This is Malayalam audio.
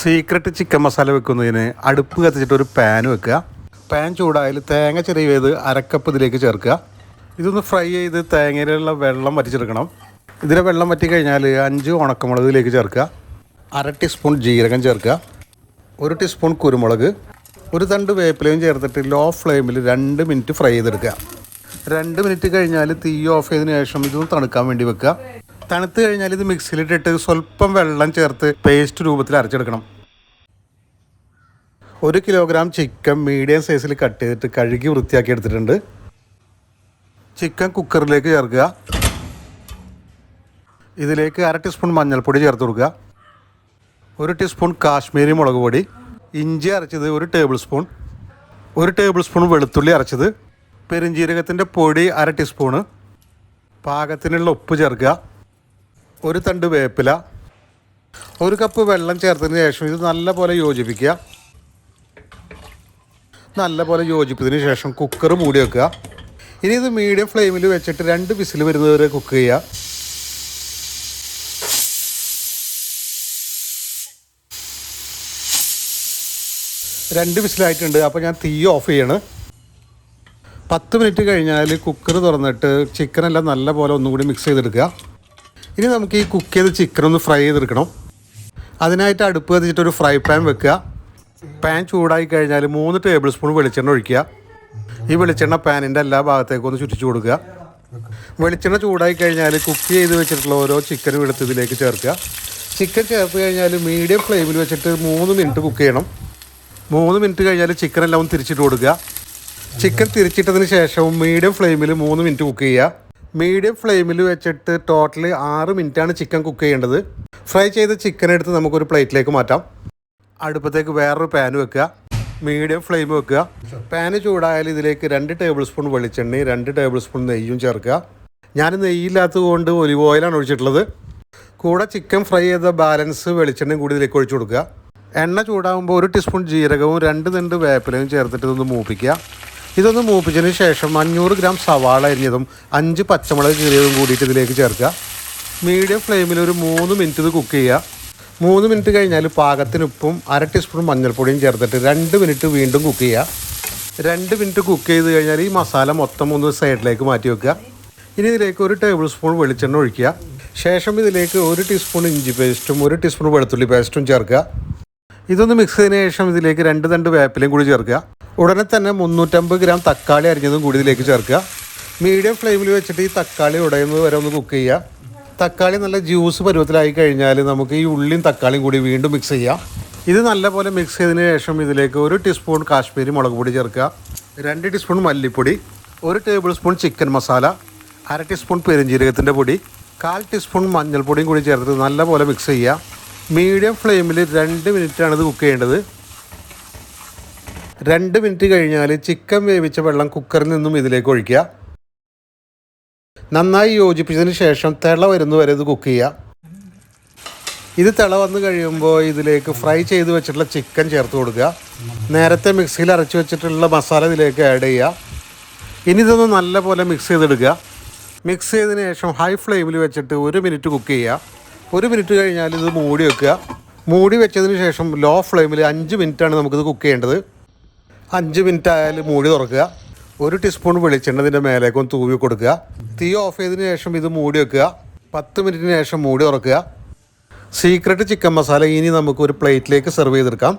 സീക്രട്ട് ചിക്കൻ മസാല വെക്കുന്നതിന് അടുപ്പ് കത്തിച്ചിട്ട് ഒരു പാൻ വെക്കുക. പാൻ ചൂടായാൽ തേങ്ങ ചെറിയത് അരക്കപ്പ് ഇതിലേക്ക് ചേർക്കുക. ഇതൊന്ന് ഫ്രൈ ചെയ്ത് തേങ്ങയിലുള്ള വെള്ളം വറ്റിച്ചെടുക്കണം. ഇതിലെ വെള്ളം വറ്റി കഴിഞ്ഞാൽ 5 ഉണക്കമുളക് ഇതിലേക്ക് ചേർക്കുക. 1/2 ടീസ്പൂൺ ജീരകം ചേർക്കുക. 1 ടീസ്പൂൺ കുരുമുളക്, 1 തണ്ട് വേപ്പിലയും ചേർത്തിട്ട് ലോ ഫ്ലെയിമിൽ 2 മിനിറ്റ് ഫ്രൈ ചെയ്തെടുക്കുക. 2 മിനിറ്റ് കഴിഞ്ഞാൽ തീ ഓഫ് ചെയ്തതിന് ശേഷം ഇതൊന്ന് തണുക്കാൻ വേണ്ടി വെക്കുക. തണുത്ത് കഴിഞ്ഞാൽ ഇത് മിക്സിയിലിട്ടിട്ട് സ്വല്പം വെള്ളം ചേർത്ത് പേസ്റ്റ് രൂപത്തിൽ അരച്ചെടുക്കണം. 1 കിലോഗ്രാം ചിക്കൻ മീഡിയം സൈസിൽ കട്ട് ചെയ്തിട്ട് കഴുകി വൃത്തിയാക്കി എടുത്തിട്ടുണ്ട്. ചിക്കൻ കുക്കറിലേക്ക് ചേർക്കുക. ഇതിലേക്ക് 1/2 ടീസ്പൂൺ മഞ്ഞൾപ്പൊടി ചേർത്ത് കൊടുക്കുക. 1 ടീസ്പൂൺ കാശ്മീരി മുളക് പൊടി, ഇഞ്ചി അരച്ചത് 1 ടേബിൾ സ്പൂൺ, 1 ടേബിൾ സ്പൂൺ വെളുത്തുള്ളി അരച്ചത്, പെരുംജീരകത്തിൻ്റെ പൊടി 1/2 ടീസ്പൂണ്, പാകത്തിനുള്ള ഉപ്പ് ചേർക്കുക. 1 തണ്ട് വേപ്പില, 1 കപ്പ് വെള്ളം ചേർത്തതിന് ശേഷം ഇത് നല്ലപോലെ യോജിപ്പിക്കുക. നല്ലപോലെ യോജിപ്പതിന് ശേഷം കുക്കർ മൂടി വെക്കുക. ഇനി ഇത് മീഡിയം ഫ്ലെയിമിൽ വെച്ചിട്ട് 2 വിസിൽ വരുന്നതുവരെ കുക്ക് ചെയ്യുക. രണ്ട് വിസിലായിട്ടുണ്ട്. അപ്പോൾ ഞാൻ തീ ഓഫ് ചെയ്യണം. 10 മിനിറ്റ് കഴിഞ്ഞാൽ കുക്കർ തുറന്നിട്ട് ചിക്കനെല്ലാം നല്ലപോലെ ഒന്നുകൂടി മിക്സ് ചെയ്തെടുക്കുക. ഇനി നമുക്ക് ഈ കുക്ക് ചെയ്ത ചിക്കൻ ഒന്ന് ഫ്രൈ ചെയ്തെടുക്കണം. അതിനായിട്ട് അടുപ്പ് കത്തിച്ചിട്ടൊരു ഫ്രൈ പാൻ വെക്കുക. പാൻ ചൂടായി കഴിഞ്ഞാൽ 3 ടേബിൾ സ്പൂൺ വെളിച്ചെണ്ണ ഒഴിക്കുക. ഈ വെളിച്ചെണ്ണ പാനിൻ്റെ എല്ലാ ഭാഗത്തേക്കും ഒന്ന് ചുറ്റിച്ചു കൊടുക്കുക. വെളിച്ചെണ്ണ ചൂടായി കഴിഞ്ഞാൽ കുക്ക് ചെയ്ത് വെച്ചിട്ടുള്ള ഓരോ ചിക്കനും എടുത്ത് ഇതിലേക്ക് ചേർക്കുക. ചിക്കൻ ചേർത്ത് കഴിഞ്ഞാൽ മീഡിയം ഫ്ലെയിമിൽ വെച്ചിട്ട് 3 മിനിറ്റ് കുക്ക് ചെയ്യണം. 3 മിനിറ്റ് കഴിഞ്ഞാൽ ചിക്കനെല്ലാം ഒന്ന് തിരിച്ചിട്ട് കൊടുക്കുക. ചിക്കൻ തിരിച്ചിട്ടതിന് ശേഷവും മീഡിയം ഫ്ലെയിമിൽ 3 മിനിറ്റ് കുക്ക് ചെയ്യുക. മീഡിയം ഫ്ലെയിമിൽ വെച്ചിട്ട് ടോട്ടലി 6 മിനിറ്റാണ് ചിക്കൻ കുക്ക് ചെയ്യേണ്ടത്. ഫ്രൈ ചെയ്ത ചിക്കൻ എടുത്ത് നമുക്കൊരു പ്ലേറ്റിലേക്ക് മാറ്റാം. അടുപ്പത്തേക്ക് വേറൊരു പാൻ വെക്കുക. മീഡിയം ഫ്ലെയിം വെക്കുക. പാന് ചൂടായാൽ ഇതിലേക്ക് 2 ടേബിൾ സ്പൂൺ വെളിച്ചെണ്ണയും 2 ടേബിൾ സ്പൂൺ നെയ്യും ചേർക്കുക. ഞാൻ നെയ്യില്ലാത്തത് കൊണ്ട് ഒലിവ് ഓയിലാണ് ഒഴിച്ചിട്ടുള്ളത്. കൂടെ ചിക്കൻ ഫ്രൈ ചെയ്ത ബാലൻസ് വെളിച്ചെണ്ണയും കൂടി ഇതിലേക്ക് ഒഴിച്ചു കൊടുക്കുക. എണ്ണ ചൂടാകുമ്പോൾ 1 ടീസ്പൂൺ ജീരകവും 2 തണ്ട് വേപ്പിലയും ചേർത്തിട്ട് ഇതൊന്ന് മൂപ്പിക്കുക. ഇതൊന്ന് മൂപ്പിച്ചതിന് ശേഷം 500 ഗ്രാം സവാള അരിഞ്ഞതും 5 പച്ചമുളക് കീറിയതും കൂടിയിട്ട് ഇതിലേക്ക് ചേർക്കുക. മീഡിയം ഫ്ലെയിമിൽ ഒരു 3 മിനിറ്റ് ഇത് കുക്ക് ചെയ്യുക. 3 മിനിറ്റ് കഴിഞ്ഞാൽ പാകത്തിന് ഉപ്പും 1/2 ടീസ്പൂൺ മഞ്ഞൾപ്പൊടിയും ചേർത്തിട്ട് 2 മിനിറ്റ് വീണ്ടും കുക്ക് ചെയ്യുക. 2 മിനിറ്റ് കുക്ക് ചെയ്ത് കഴിഞ്ഞാൽ ഈ മസാല മൊത്തം ഒന്ന് സൈഡിലേക്ക് മാറ്റി വെക്കുക. ഇനി ഇതിലേക്ക് 1 ടേബിൾ സ്പൂൺ വെളിച്ചെണ്ണ ഒഴിക്കുക. ശേഷം ഇതിലേക്ക് 1 ടീസ്പൂൺ ഇഞ്ചി പേസ്റ്റും 1 ടീസ്പൂൺ വെളുത്തുള്ളി പേസ്റ്റും ചേർക്കുക. ഇതൊന്ന് മിക്സ് ചെയ്തതിന് ശേഷം ഇതിലേക്ക് 2 തണ്ട് വേപ്പിലയും കൂടി ചേർക്കുക. ഉടനെ തന്നെ 350 ഗ്രാം തക്കാളി അരിഞ്ഞതും കൂടി ഇതിലേക്ക് ചേർക്കുക. മീഡിയം ഫ്ലെയിമിൽ വെച്ചിട്ട് ഈ തക്കാളി ഉടയുന്നത് വരെ ഒന്ന് കുക്ക് ചെയ്യുക. തക്കാളി നല്ല ജ്യൂസ് പരുവത്തിലായി കഴിഞ്ഞാൽ നമുക്ക് ഈ ഉള്ളിയും തക്കാളിയും കൂടി വീണ്ടും മിക്സ് ചെയ്യാം. ഇത് നല്ലപോലെ മിക്സ് ചെയ്തതിന് ശേഷം ഇതിലേക്ക് 1 ടീസ്പൂൺ കാശ്മീരി മുളക് പൊടി ചേർക്കുക. 2 ടീസ്പൂൺ മല്ലിപ്പൊടി, 1 tablespoon chicken masala, 1/2 teaspoon പെരുംജീരകത്തിൻ്റെ പൊടി, 1/4 ടീസ്പൂൺ മഞ്ഞൾപ്പൊടിയും കൂടി ചേർത്ത് നല്ലപോലെ മിക്സ് ചെയ്യുക. മീഡിയം ഫ്ലെയിമിൽ 2 മിനിറ്റാണ് ഇത് കുക്ക് ചെയ്യേണ്ടത്. 2 മിനിറ്റ് കഴിഞ്ഞാൽ ചിക്കൻ വേവിച്ച വെള്ളം കുക്കറിൽ നിന്നും ഇതിലേക്ക് ഒഴിക്കുക. നന്നായി യോജിപ്പിച്ചതിന് ശേഷം തിള വരുന്നവരെ ഇത് കുക്ക് ചെയ്യുക. ഇത് തിള വന്ന് കഴിയുമ്പോൾ ഇതിലേക്ക് ഫ്രൈ ചെയ്ത് വെച്ചിട്ടുള്ള ചിക്കൻ ചേർത്ത് കൊടുക്കുക. നേരത്തെ മിക്സിയിൽ അരച്ച് വെച്ചിട്ടുള്ള മസാല ഇതിലേക്ക് ആഡ് ചെയ്യുക. ഇനി ഇതൊന്ന് നല്ലപോലെ മിക്സ് ചെയ്തെടുക്കുക. മിക്സ് ചെയ്തതിന് ശേഷം ഹൈ ഫ്ലെയിമിൽ വെച്ചിട്ട് 1 മിനിറ്റ് കുക്ക് ചെയ്യുക. 1 മിനിറ്റ് കഴിഞ്ഞാൽ ഇത് മൂടി വെക്കുക. മൂടി വെച്ചതിന് ശേഷം ലോ ഫ്ലെയിമിൽ 5 മിനിറ്റാണ് നമുക്കിത് കുക്ക് ചെയ്യേണ്ടത്. 5 മിനിറ്റ് ആയാൽ മൂടി തുറക്കുക. 1 ടീസ്പൂൺ വെളിച്ചെണ്ണ ഇതിൻ്റെ മേലേക്കൊന്ന് തൂവി കൊടുക്കുക. തീ ഓഫ് ചെയ്തതിന് ശേഷം ഇത് മൂടി വെക്കുക. 10 മിനിറ്റിന് ശേഷം മൂടി തുറക്കുക. സീക്രട്ട് ചിക്കൻ മസാല ഇനി നമുക്ക് ഒരു പ്ലേറ്റിലേക്ക് സെർവ് ചെയ്തെടുക്കാം.